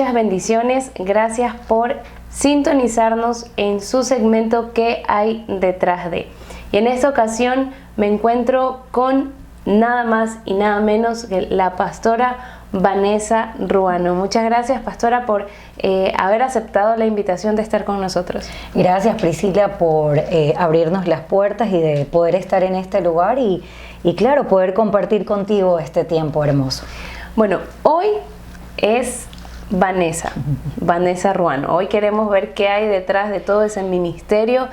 Muchas bendiciones, gracias por sintonizarnos en su segmento ¿Qué hay detrás de? Y en esta ocasión me encuentro con nada más y nada menos que la pastora Vanessa Ruano. Muchas gracias, pastora, por haber aceptado la invitación de estar con nosotros. Gracias, Priscila, por abrirnos las puertas y de poder estar en este lugar y claro, poder compartir contigo este tiempo hermoso. Bueno, hoy es Vanessa Ruano. Hoy queremos ver qué hay detrás de todo ese ministerio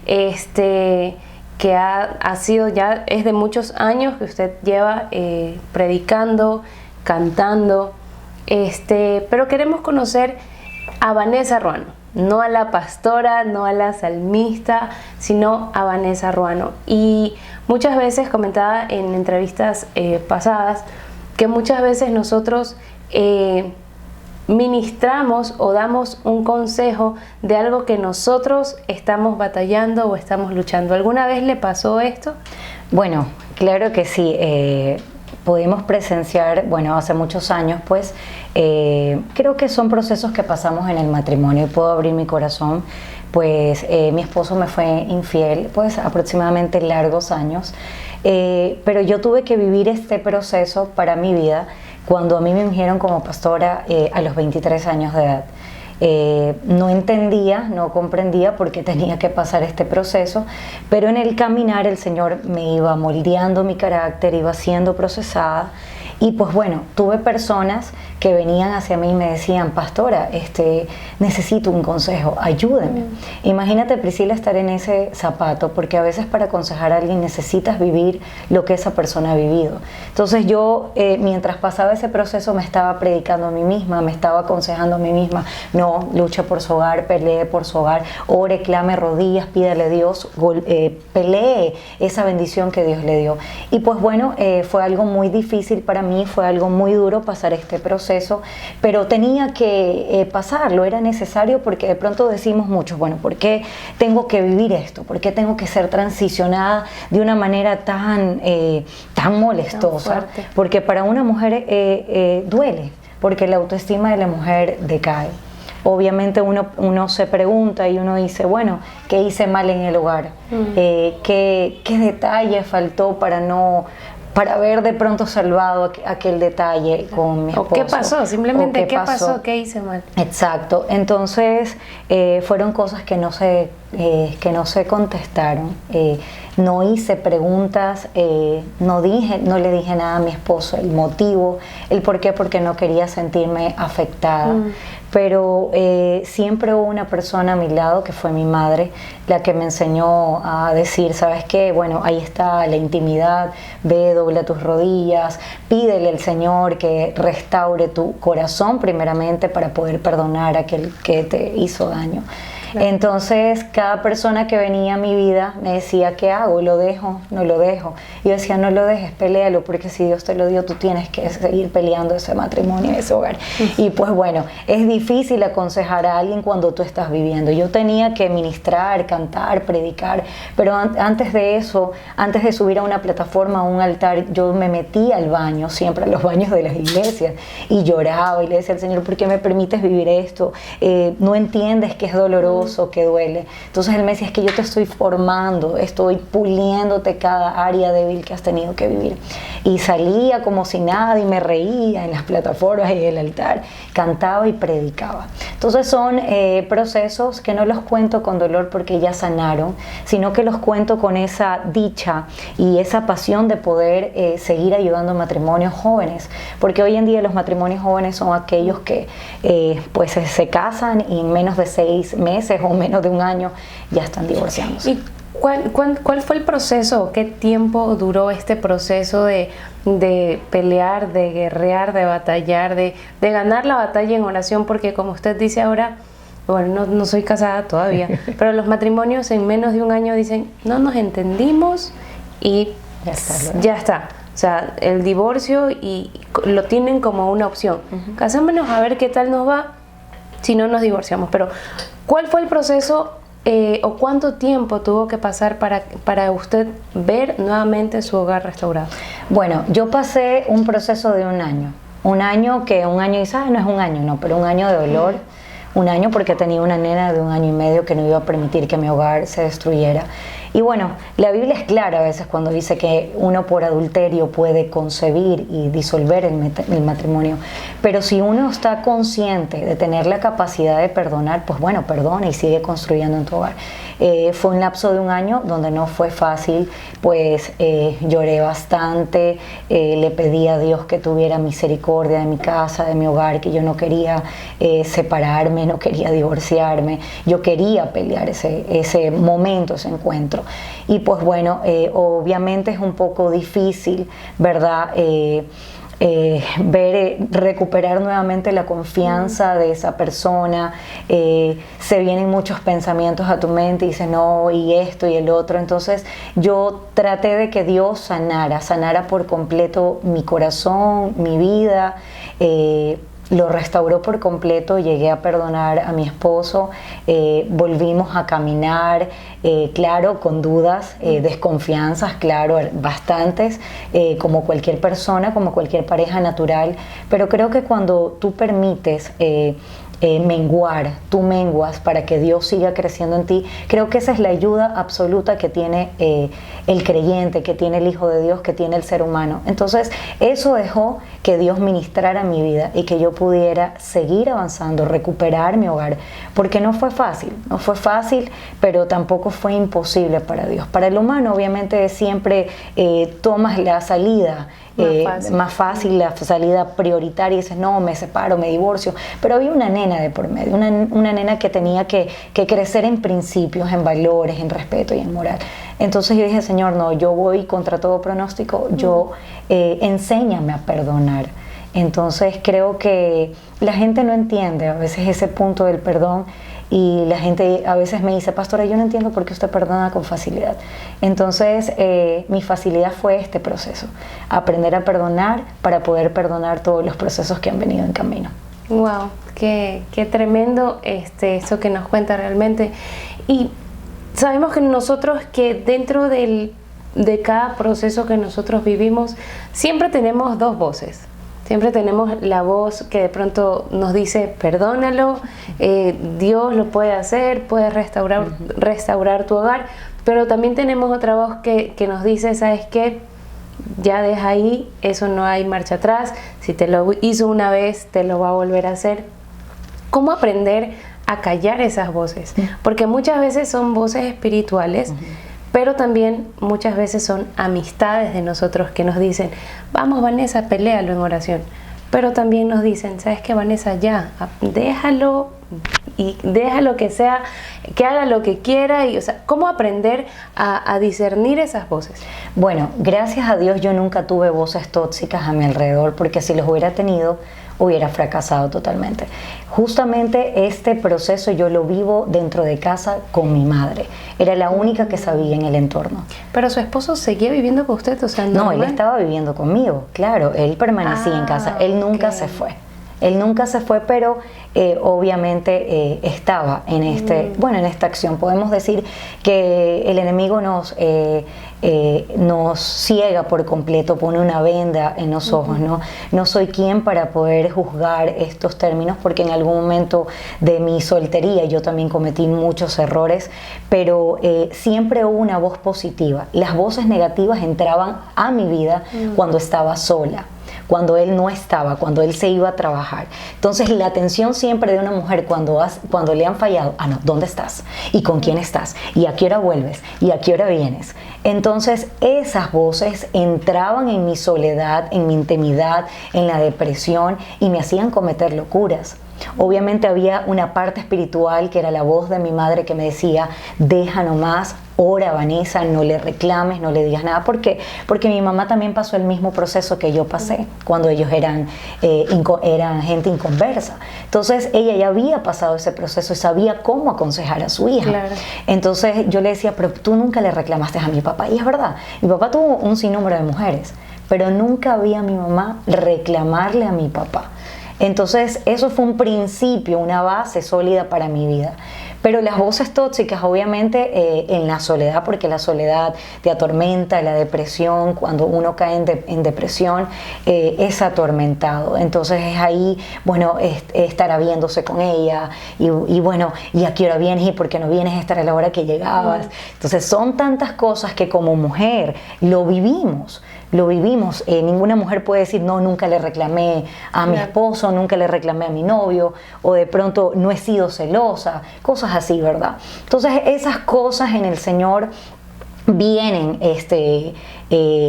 que ha sido ya, es de muchos años que usted lleva predicando, cantando, pero queremos conocer a Vanessa Ruano, no a la pastora, no a la salmista, sino a Vanessa Ruano. Y muchas veces comentaba en entrevistas pasadas que muchas veces nosotros ministramos o damos un consejo de algo que nosotros estamos batallando o estamos luchando. ¿Alguna vez le pasó esto? Bueno, claro que sí. Pudimos presenciar, bueno, hace muchos años, pues, creo que son procesos que pasamos en el matrimonio y puedo abrir mi corazón, pues mi esposo me fue infiel, pues aproximadamente largos años, pero yo tuve que vivir este proceso para mi vida cuando a mí me ungieron como pastora a los 23 años de edad. No entendía, no comprendía por qué tenía que pasar este proceso, pero en el caminar el Señor me iba moldeando mi carácter, iba siendo procesada y pues bueno, tuve personas que venían hacia mí y me decían, pastora, necesito un consejo, ayúdeme. Imagínate, Priscila, estar en ese zapato, porque a veces para aconsejar a alguien necesitas vivir lo que esa persona ha vivido. Entonces yo, mientras pasaba ese proceso, me estaba predicando a mí misma, me estaba aconsejando a mí misma, no, luche por su hogar, pelee por su hogar, ore, clame rodillas, pídale a Dios, pelee esa bendición que Dios le dio. Y pues bueno, fue algo muy difícil para mí, fue algo muy duro pasar este proceso, pero tenía que pasarlo, era necesario porque de pronto decimos mucho, bueno, ¿por qué tengo que vivir esto? ¿Por qué tengo que ser transicionada de una manera tan molestosa? Porque para una mujer duele, porque la autoestima de la mujer decae. Obviamente uno se pregunta y uno dice, bueno, ¿qué hice mal en el hogar? ¿Qué detalle faltó para haber de pronto salvado aquel detalle con mi esposo? ¿O qué pasó? Simplemente, ¿qué pasó? ¿Qué hice mal? Exacto. Entonces, fueron cosas que no se contestaron. No hice preguntas, no le dije nada a mi esposo, el motivo, el por qué, porque no quería sentirme afectada. Pero siempre hubo una persona a mi lado, que fue mi madre, la que me enseñó a decir, ¿sabes qué? Bueno, ahí está la intimidad, ve, dobla tus rodillas, pídele al Señor que restaure tu corazón primeramente para poder perdonar a aquel que te hizo daño. Claro. Entonces, cada persona que venía a mi vida me decía, ¿qué hago? ¿Lo dejo? ¿No lo dejo? Y yo decía, no lo dejes, peléalo, porque si Dios te lo dio, tú tienes que seguir peleando ese matrimonio, ese hogar. Y pues bueno, es difícil aconsejar a alguien cuando tú estás viviendo. Yo tenía que ministrar, cantar, predicar, pero antes de eso, antes de subir a una plataforma, a un altar, yo me metí al baño, siempre a los baños de las iglesias, y lloraba y le decía al Señor, ¿por qué me permites vivir esto? No entiendes que es doloroso, que duele. Entonces Él me decía, es que yo te estoy formando, estoy puliéndote cada área débil que has tenido que vivir. Y salía como si nada y me reía en las plataformas y en el altar, cantaba y predicaba. Entonces son procesos que no los cuento con dolor porque ya sanaron, sino que los cuento con esa dicha y esa pasión de poder seguir ayudando a matrimonios jóvenes, porque hoy en día los matrimonios jóvenes son aquellos que pues se casan y en menos de 6 meses o menos de un año ya están divorciándose. ¿Y cuál fue el proceso? ¿Qué tiempo duró este proceso de pelear, de guerrear, de batallar, de ganar la batalla en oración? Porque como usted dice ahora, bueno, no soy casada todavía, pero los matrimonios en menos de un año dicen, no nos entendimos y ya está. O sea, el divorcio y lo tienen como una opción. Casémonos a ver qué tal nos va si no nos divorciamos. Pero, ¿cuál fue el proceso o cuánto tiempo tuvo que pasar para usted ver nuevamente su hogar restaurado? Bueno, yo pasé un proceso de un Un año dices, no es un año, no, pero un año de dolor. Un año porque tenía una nena de 1 año y medio que no iba a permitir que mi hogar se destruyera. Y bueno, la Biblia es clara a veces cuando dice que uno por adulterio puede concebir y disolver el matrimonio, pero si uno está consciente de tener la capacidad de perdonar, pues bueno, perdona y sigue construyendo en tu hogar. Fue un lapso de 1 año donde no fue fácil, pues lloré bastante, le pedí a Dios que tuviera misericordia de mi casa, de mi hogar, que yo no quería separarme, no quería divorciarme, yo quería pelear ese momento, ese encuentro. Y pues bueno, obviamente es un poco difícil, ¿verdad? Recuperar nuevamente la confianza de esa persona, se vienen muchos pensamientos a tu mente y dices no, y esto y el otro. Entonces yo traté de que Dios sanara por completo mi corazón, mi vida, lo restauró por completo, llegué a perdonar a mi esposo, volvimos a caminar, claro, con dudas, desconfianzas, claro, bastantes, como cualquier persona, como cualquier pareja natural, pero creo que cuando tú permites menguar, tú menguas para que Dios siga creciendo en ti, creo que esa es la ayuda absoluta que tiene el creyente, que tiene el Hijo de Dios, que tiene el ser humano. Entonces eso dejó que Dios ministrara mi vida y que yo pudiera seguir avanzando, recuperar mi hogar, porque no fue fácil, pero tampoco fue imposible para Dios. Para el humano obviamente siempre tomas la salida más fácil, la salida prioritaria, y dices, no, me separo, me divorcio, pero había una nena de por medio, una nena que tenía que crecer en principios, en valores, en respeto y en moral. Entonces yo dije, Señor, no, yo voy contra todo pronóstico, enséñame a perdonar. Entonces creo que la gente no entiende a veces ese punto del perdón, y la gente a veces me dice, pastora, yo no entiendo por qué usted perdona con facilidad. Entonces mi facilidad fue este proceso, aprender a perdonar para poder perdonar todos los procesos que han venido en camino. Wow, qué tremendo esto que nos cuenta realmente. Y sabemos que nosotros, que dentro de cada proceso que nosotros vivimos, siempre tenemos 2 voces. Siempre tenemos la voz que de pronto nos dice, perdónalo, Dios lo puede hacer, puede restaurar tu hogar, pero también tenemos otra voz que nos dice, ¿sabes qué? Ya deja ahí, eso no hay marcha atrás, si te lo hizo una vez, te lo va a volver a hacer. ¿Cómo aprender a callar esas voces? Porque muchas veces son voces espirituales, pero también muchas veces son amistades de nosotros que nos dicen, vamos Vanessa, peléalo en oración. Pero también nos dicen, ¿sabes qué, Vanessa? Ya, déjalo que sea, que haga lo que quiera. Y, o sea, ¿cómo aprender a discernir esas voces? Bueno, gracias a Dios yo nunca tuve voces tóxicas a mi alrededor, porque si los hubiera tenido, hubiera fracasado totalmente. Justamente este proceso yo lo vivo dentro de casa con mi madre. Era la única que sabía en el entorno. Pero su esposo seguía viviendo con usted, o sea, no, él estaba viviendo conmigo, claro, él permanecía en casa, él nunca se fue. Él nunca se fue, pero obviamente estaba en en esta acción. Podemos decir que el enemigo nos ciega por completo, pone una venda en los ojos, ¿no? No soy quien para poder juzgar estos términos, porque en algún momento de mi soltería yo también cometí muchos errores, pero siempre hubo una voz positiva. Las voces negativas entraban a mi vida cuando estaba sola, cuando él no estaba, cuando él se iba a trabajar. Entonces la atención siempre de una mujer cuando le han fallado, no, ¿dónde estás? ¿Y con quién estás? ¿Y a qué hora vuelves? ¿Y a qué hora vienes? Entonces esas voces entraban en mi soledad, en mi intimidad, en la depresión, y me hacían cometer locuras. Obviamente había una parte espiritual que era la voz de mi madre que me decía, deja nomás, ora Vanessa, no le reclames, no le digas nada, porque mi mamá también pasó el mismo proceso que yo pasé cuando ellos eran gente inconversa. Entonces ella ya había pasado ese proceso y sabía cómo aconsejar a su hija. Claro. Entonces yo le decía, pero tú nunca le reclamaste a mi papá, y es verdad, mi papá tuvo un sinnúmero de mujeres, pero nunca vi a mi mamá reclamarle a mi papá. Entonces eso fue un principio, una base sólida para mi vida. Pero las voces tóxicas, obviamente, en la soledad, porque la soledad te atormenta, la depresión, cuando uno cae en depresión, es atormentado. Entonces es ahí, bueno, estar viéndose con ella, y bueno, ¿y a qué hora vienes? ¿Y por qué no vienes a estar a la hora que llegabas? Entonces son tantas cosas que como mujer lo vivimos. Ninguna mujer puede decir, no, nunca le reclamé a mi esposo, nunca le reclamé a mi novio, o de pronto no he sido celosa, cosas así, ¿verdad? Entonces esas cosas en el Señor vienen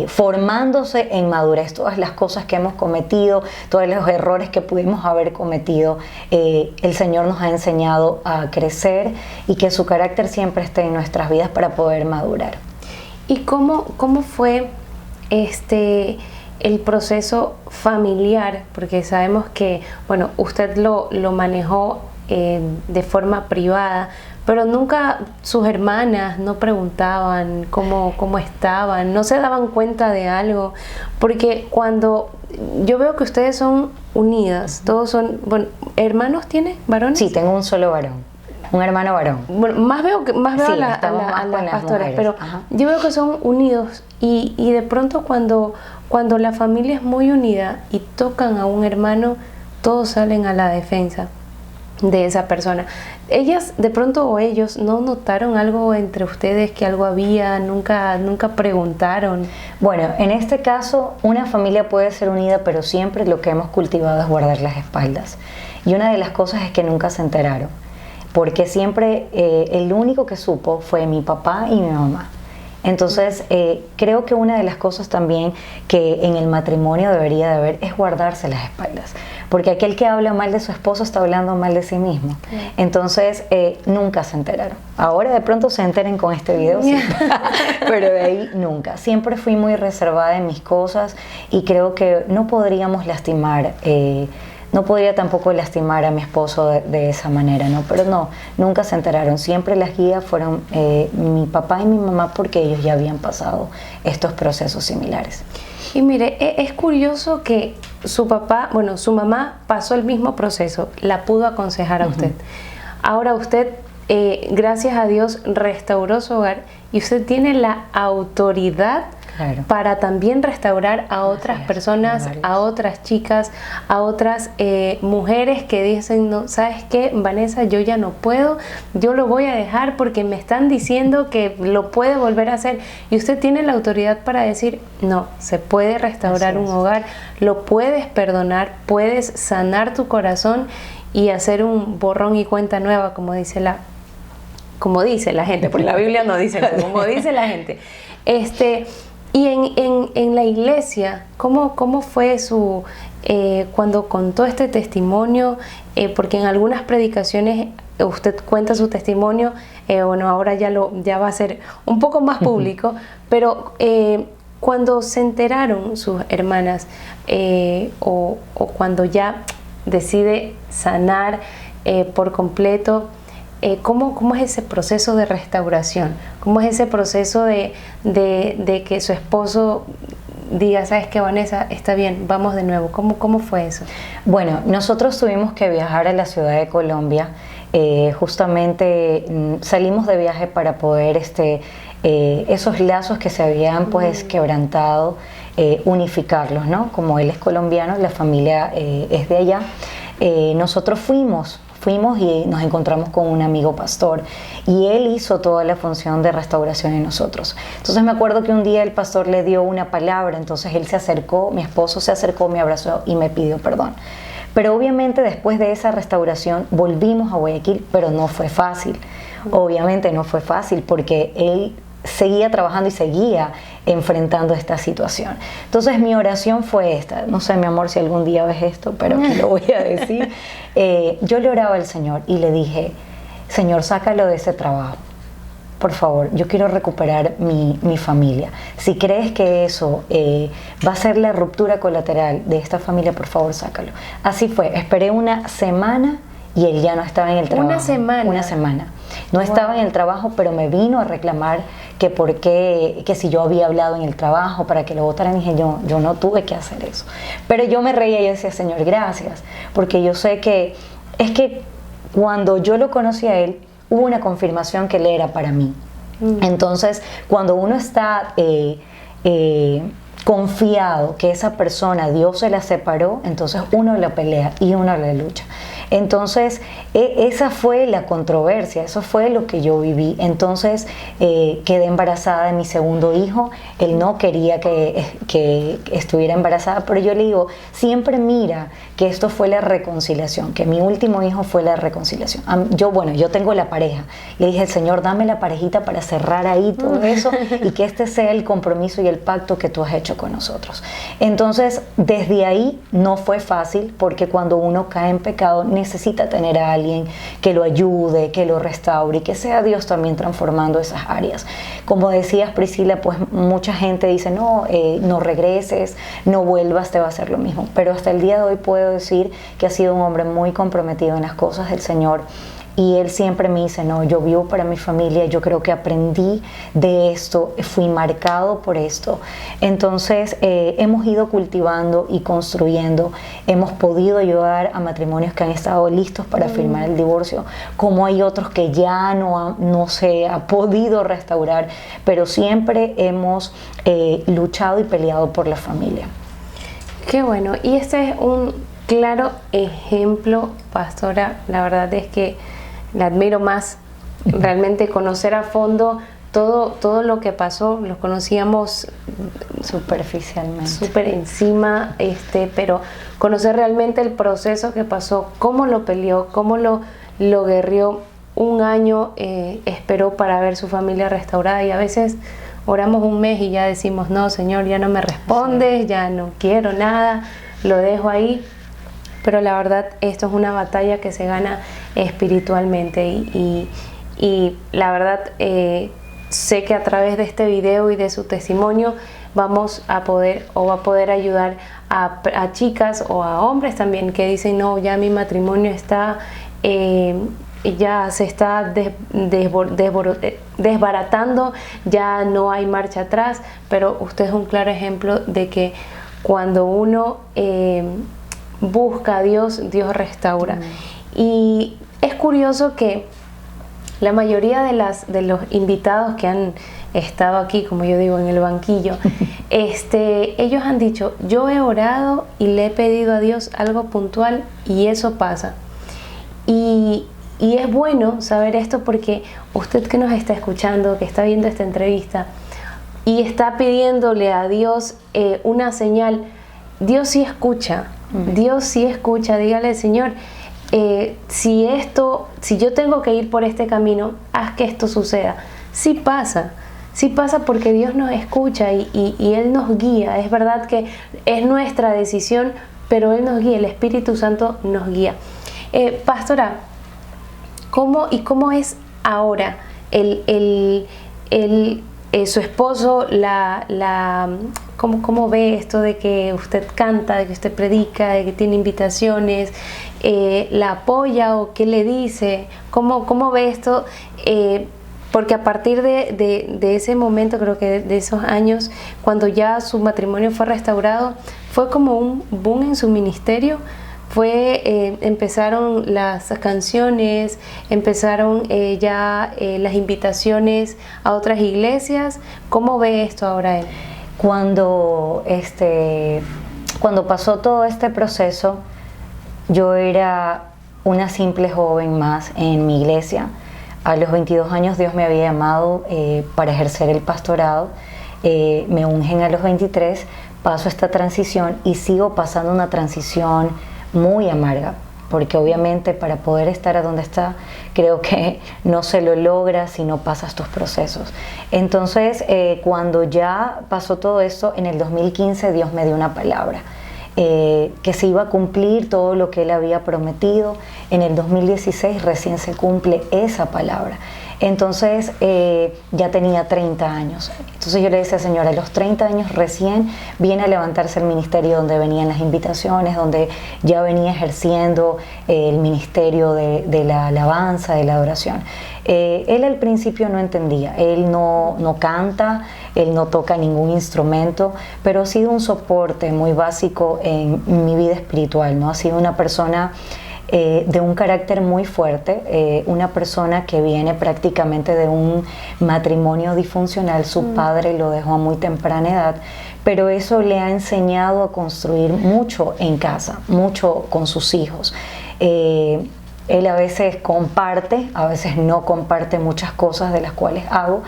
formándose en madurez. Todas las cosas que hemos cometido, todos los errores que pudimos haber cometido, el Señor nos ha enseñado a crecer y que su carácter siempre esté en nuestras vidas para poder madurar. ¿Y cómo fue el proceso familiar? Porque sabemos que, bueno, usted lo manejó de forma privada, pero nunca sus hermanas no preguntaban cómo estaban, no se daban cuenta de algo, porque cuando yo veo que ustedes son unidas, todos son, bueno, ¿hermanos tiene, varones? Sí, tengo un solo varón. Un hermano varón. Bueno, más veo sí, a las pastoras, mujeres, pero yo veo que son unidos y de pronto cuando la familia es muy unida y tocan a un hermano, todos salen a la defensa de esa persona. Ellas de pronto o ellos no notaron algo entre ustedes, que algo había, nunca preguntaron. Bueno, en este caso una familia puede ser unida, pero siempre lo que hemos cultivado es guardar las espaldas. Y una de las cosas es que nunca se enteraron, porque siempre el único que supo fue mi papá y mi mamá. Entonces creo que una de las cosas también que en el matrimonio debería de haber es guardarse las espaldas, porque aquel que habla mal de su esposo está hablando mal de sí mismo. Entonces nunca se enteraron. Ahora de pronto se enteren con este video, sí. Pero de ahí nunca. Siempre fui muy reservada en mis cosas y creo que no podríamos lastimar, no podría tampoco lastimar a mi esposo de esa manera, ¿no? Pero no, nunca se enteraron. Siempre las guías fueron mi papá y mi mamá, porque ellos ya habían pasado estos procesos similares. Y mire, es curioso que su papá, bueno, su mamá pasó el mismo proceso, la pudo aconsejar a usted. Ahora usted, gracias a Dios, restauró su hogar y usted tiene la autoridad para también restaurar a otras personas, a otras chicas, a otras mujeres que dicen, no, ¿sabes qué, Vanessa? Yo ya no puedo, yo lo voy a dejar porque me están diciendo que lo puede volver a hacer. Y usted tiene la autoridad para decir, no, se puede restaurar un hogar, lo puedes perdonar, puedes sanar tu corazón y hacer un borrón y cuenta nueva, como dice la gente, porque la Biblia no dice eso, como dice la gente. Y en la iglesia, ¿cómo fue cuando contó este testimonio? Porque en algunas predicaciones usted cuenta su testimonio, bueno, ahora ya va a ser un poco más público, pero cuando se enteraron sus hermanas, o cuando ya decide sanar por completo, ¿cómo es ese proceso de restauración? ¿Cómo es ese proceso de que su esposo diga, ¿sabes qué, Vanessa? Está bien, vamos de nuevo. ¿Cómo fue eso? Bueno, nosotros tuvimos que viajar a la ciudad de Colombia. Justamente salimos de viaje para poder esos lazos que se habían pues quebrantado, unificarlos, ¿no? Como él es colombiano, la familia es de allá. Nosotros fuimos y nos encontramos con un amigo pastor y él hizo toda la función de restauración en nosotros. Entonces me acuerdo que un día el pastor le dio una palabra, entonces él se acercó, mi esposo se acercó, me abrazó y me pidió perdón. Pero obviamente después de esa restauración volvimos a Guayaquil, pero no fue fácil. Obviamente no fue fácil porque él seguía trabajando y seguía enfrentando esta situación. Entonces mi oración fue esta, no sé, mi amor, si algún día ves esto, pero aquí lo voy a decir. Yo le oraba al Señor y le dije, Señor, sácalo de ese trabajo, por favor, yo quiero recuperar mi familia. Si crees que eso va a ser la ruptura colateral de esta familia, por favor, sácalo. Así fue, esperé una semana y él ya no estaba en el trabajo. Una semana. No estaba en el trabajo, pero me vino a reclamar que si yo había hablado en el trabajo para que lo votaran. Y dije, yo no tuve que hacer eso. Pero yo me reía y yo decía, Señor, gracias, porque yo sé que es que cuando yo lo conocí a él, hubo una confirmación que Él era para mí. Entonces, cuando uno está confiado que esa persona, Dios se la separó, entonces uno la pelea y uno la lucha. Entonces, esa fue la controversia, eso fue lo que yo viví. Entonces, quedé embarazada de mi segundo hijo. Él no quería que estuviera embarazada, pero yo le digo, siempre mira que esto fue la reconciliación, que mi último hijo fue la reconciliación. Yo tengo la pareja. Le dije, Señor, dame la parejita para cerrar ahí todo eso y que este sea el compromiso y el pacto que tú has hecho con nosotros. Entonces, desde ahí no fue fácil, porque cuando uno cae en pecado, necesita tener a alguien que lo ayude, que lo restaure y que sea Dios también transformando esas áreas. Como decías, Priscila, pues mucha gente dice, no regreses, no vuelvas, te va a hacer lo mismo. Pero hasta el día de hoy puedo decir que ha sido un hombre muy comprometido en las cosas del Señor. Y él siempre me dice, no, yo vivo para mi familia, yo creo que aprendí de esto, fui marcado por esto. Entonces, hemos ido cultivando y construyendo, hemos podido ayudar a matrimonios que han estado listos para firmar el divorcio, como hay otros que ya no se ha podido restaurar, pero siempre hemos luchado y peleado por la familia. Qué bueno, y este es un claro ejemplo, pastora, la verdad es que la admiro más, realmente conocer a fondo todo lo que pasó. Lo conocíamos superficialmente, súper encima, pero conocer realmente el proceso que pasó, cómo lo peleó, cómo lo guerrió. Un año esperó para ver su familia restaurada, y a veces oramos un mes y ya decimos, no, Señor, ya no me respondes, ya no quiero nada, lo dejo ahí. Pero la verdad, esto es una batalla que se gana espiritualmente, y la verdad, sé que a través de este video y de su testimonio vamos a poder, o va a poder ayudar a chicas o a hombres también que dicen, no, ya mi matrimonio está, ya se está desbaratando, ya no hay marcha atrás. Pero usted es un claro ejemplo de que cuando uno busca a Dios, Dios restaura. Y es curioso que la mayoría de los invitados que han estado aquí, como yo digo, en el banquillo, ellos han dicho, yo he orado y le he pedido a Dios algo puntual y eso pasa. Y es bueno saber esto, porque usted que nos está escuchando, que está viendo esta entrevista y está pidiéndole a Dios una señal, Dios sí escucha. Dios sí escucha. Dígale, Señor, si yo tengo que ir por este camino, haz que esto suceda. Sí pasa porque Dios nos escucha y Él nos guía. Es verdad que es nuestra decisión, pero Él nos guía, el Espíritu Santo nos guía. Pastora, ¿cómo es ahora su esposo, ¿cómo ve esto de que usted canta, de que usted predica, de que tiene invitaciones? ¿La apoya o qué le dice? ¿Cómo ve esto? Porque a partir de ese momento, creo que de esos años, cuando ya su matrimonio fue restaurado, fue como un boom en su ministerio. Empezaron las canciones, empezaron las invitaciones a otras iglesias. ¿Cómo ve esto ahora él? Cuando pasó todo este proceso, yo era una simple joven más en mi iglesia. A los 22 años Dios me había llamado para ejercer el pastorado. Me ungen a los 23, paso esta transición y sigo pasando una transición muy amarga, porque obviamente para poder estar a donde está, creo que no se lo logra si no pasas tus procesos. Entonces, cuando ya pasó todo esto, en el 2015 Dios me dio una palabra, que se iba a cumplir todo lo que Él había prometido. En el 2016 recién se cumple esa palabra. Entonces ya tenía 30 años. Entonces yo le decía, Señor, a los 30 años recién viene a levantarse el ministerio donde venían las invitaciones, donde ya venía ejerciendo el ministerio de la alabanza, de la adoración. Él al principio no entendía, él no canta, él no toca ningún instrumento, pero ha sido un soporte muy básico en mi vida espiritual, ¿no? Ha sido una persona de un carácter muy fuerte, una persona que viene prácticamente de un matrimonio disfuncional. Su padre lo dejó a muy temprana edad, pero eso le ha enseñado a construir mucho en casa, mucho con sus hijos. Él a veces comparte, a veces no comparte muchas cosas de las cuales hago.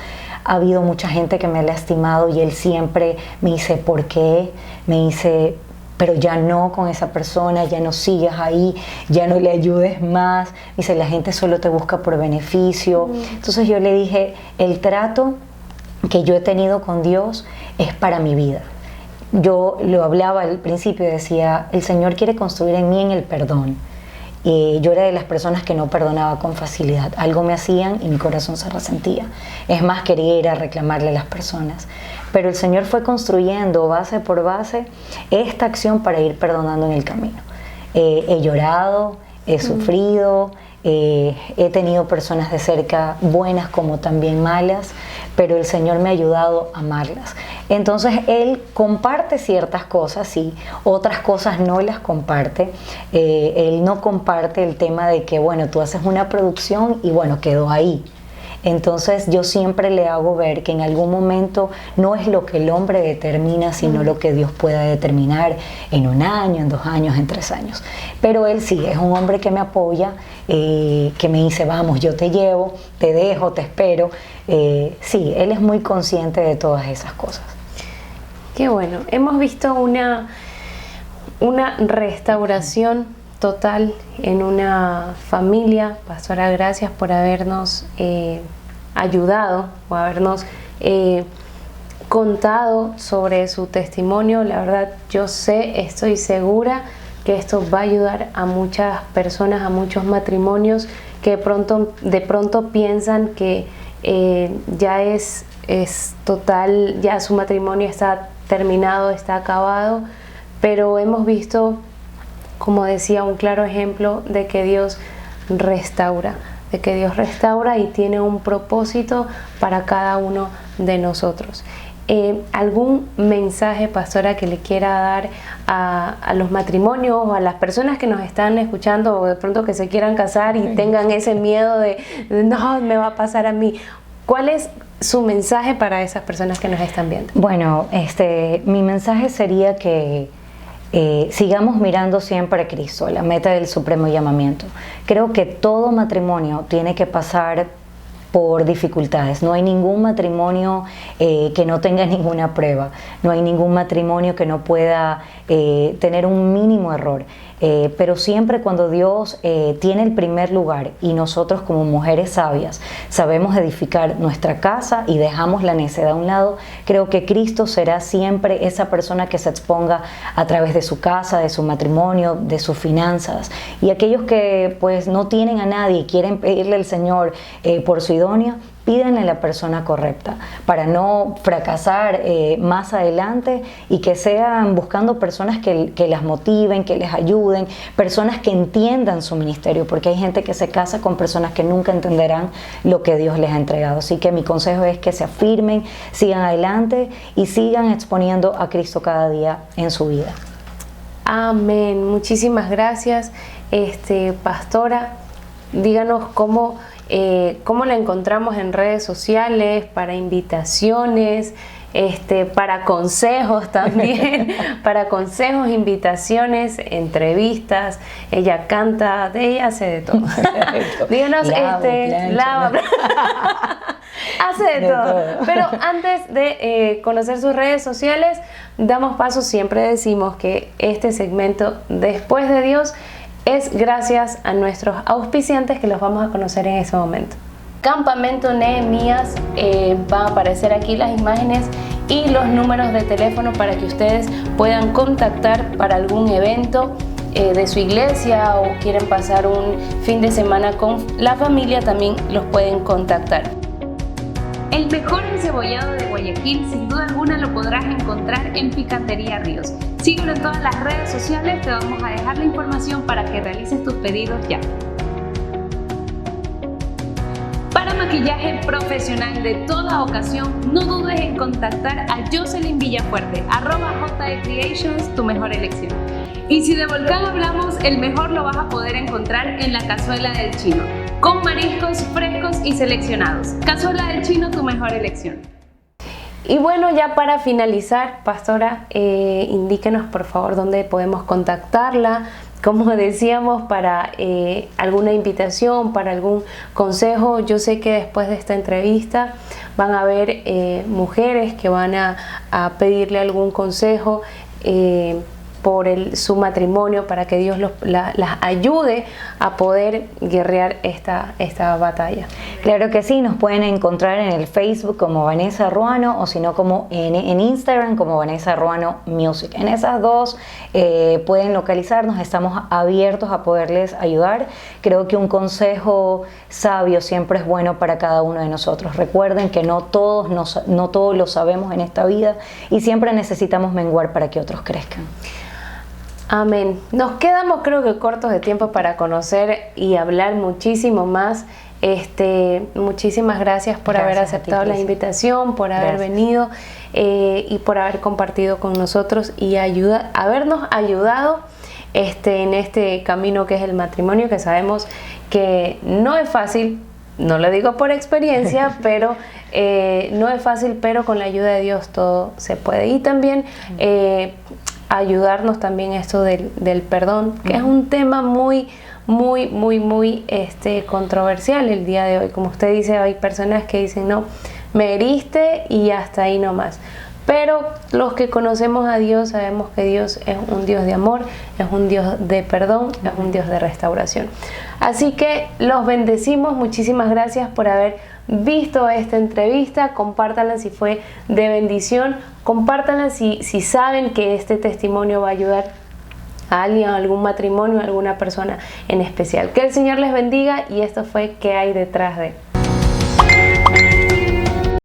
Ha habido mucha gente que me ha lastimado y él siempre me dice, ¿por qué? Me dice, pero ya no con esa persona, ya no sigas ahí, ya no le ayudes más. Dice, la gente solo te busca por beneficio. Entonces yo le dije, el trato que yo he tenido con Dios es para mi vida. Yo lo hablaba al principio y decía, el Señor quiere construir en mí en el perdón. Yo era de las personas que no perdonaba con facilidad. Algo me hacían y mi corazón se resentía. Es más, quería ir a reclamarle a las personas. Pero el Señor fue construyendo base por base esta acción para ir perdonando en el camino. He llorado, he sufrido, he tenido personas de cerca buenas como también malas, pero el Señor me ha ayudado a amarlas. Entonces Él comparte ciertas cosas, sí, otras cosas no las comparte. Él no comparte el tema de que, bueno, tú haces una producción y bueno, quedó ahí. Entonces yo siempre le hago ver que en algún momento no es lo que el hombre determina, sino lo que Dios pueda determinar en 1 año, en 2 años, en 3 años. Pero él sí, es un hombre que me apoya, que me dice, vamos, yo te llevo, te dejo, te espero. Sí, él es muy consciente de todas esas cosas. Qué bueno. Hemos visto una restauración total en una familia. Pastora, gracias por habernos ayudado o habernos contado sobre su testimonio. La verdad, yo sé, estoy segura que esto va a ayudar a muchas personas, a muchos matrimonios que de pronto piensan que ya es total, ya su matrimonio está terminado, está acabado, pero hemos visto, como decía, un claro ejemplo de que Dios restaura, y tiene un propósito para cada uno de nosotros. ¿Algún mensaje, pastora, que le quiera dar a los matrimonios o a las personas que nos están escuchando o de pronto que se quieran casar y tengan ese miedo de no, me va a pasar a mí? ¿Cuál es su mensaje para esas personas que nos están viendo? Bueno, mi mensaje sería que sigamos mirando siempre a Cristo, la meta del supremo llamamiento. Creo que todo matrimonio tiene que pasar por dificultades. No hay ningún matrimonio que no tenga ninguna prueba. No hay ningún matrimonio que no pueda tener un mínimo error. Pero siempre cuando Dios tiene el primer lugar y nosotros como mujeres sabias sabemos edificar nuestra casa y dejamos la necedad a un lado, creo que Cristo será siempre esa persona que se exponga a través de su casa, de su matrimonio, de sus finanzas. Y aquellos que pues no tienen a nadie y quieren pedirle al Señor por su idónea, pídanle a la persona correcta para no fracasar más adelante y que sean buscando personas que las motiven, que les ayuden, personas que entiendan su ministerio, porque hay gente que se casa con personas que nunca entenderán lo que Dios les ha entregado. Así que mi consejo es que se afirmen, sigan adelante y sigan exponiendo a Cristo cada día en su vida. Amén. Muchísimas gracias, pastora. Díganos cómo la encontramos en redes sociales, para invitaciones, para consejos también, para consejos, invitaciones, entrevistas. Ella canta, ella hace de todo. Díganos, hace de todo. Pero antes de conocer sus redes sociales, damos paso, siempre decimos que este segmento, Después de Dios, es gracias a nuestros auspiciantes que los vamos a conocer en ese momento. Campamento Nehemías, van a aparecer aquí las imágenes y los números de teléfono para que ustedes puedan contactar para algún evento de su iglesia o quieren pasar un fin de semana con la familia, también los pueden contactar. El mejor encebollado de Guayaquil, sin duda alguna, lo podrás encontrar en Picantería Ríos. Síguelo en todas las redes sociales, te vamos a dejar la información para que realices tus pedidos ya. Para maquillaje profesional de toda ocasión, no dudes en contactar a Jocelyn Villafuerte, @JECreations, tu mejor elección. Y si de volcán hablamos, el mejor lo vas a poder encontrar en la Cazuela del Chino, con mariscos frescos y seleccionados. Cazuela del Chino, tu mejor elección. Y bueno, ya para finalizar, pastora, indíquenos por favor dónde podemos contactarla, como decíamos, para alguna invitación, para algún consejo. Yo sé que después de esta entrevista van a haber mujeres que van a pedirle algún consejo por su matrimonio, para que Dios las ayude a poder guerrear esta batalla. Claro que sí, nos pueden encontrar en el Facebook como Vanessa Ruano, o si no como en Instagram como Vanessa Ruano Music. En esas dos pueden localizarnos, estamos abiertos a poderles ayudar. Creo que un consejo sabio siempre es bueno para cada uno de nosotros. Recuerden que no todos lo sabemos en esta vida y siempre necesitamos menguar para que otros crezcan. Amén. Nos quedamos, creo que cortos de tiempo para conocer y hablar muchísimo más. Muchísimas gracias por haber aceptado la invitación, por haber venido y por haber compartido con nosotros y habernos ayudado en este camino que es el matrimonio, que sabemos que no es fácil. No lo digo por experiencia, pero no es fácil, pero con la ayuda de Dios todo se puede. Y también ayudarnos también esto del perdón, que es un tema muy controversial el día de hoy. Como usted dice, hay personas que dicen, no, me heriste y hasta ahí nomás. Pero los que conocemos a Dios sabemos que Dios es un Dios de amor, es un Dios de perdón, es un Dios de restauración. Así que los bendecimos, muchísimas gracias por haber visto esta entrevista. Compártanla si fue de bendición, compártanla si saben que este testimonio va a ayudar a alguien, a algún matrimonio, a alguna persona en especial. Que el Señor les bendiga, y esto fue ¿Qué hay detrás de?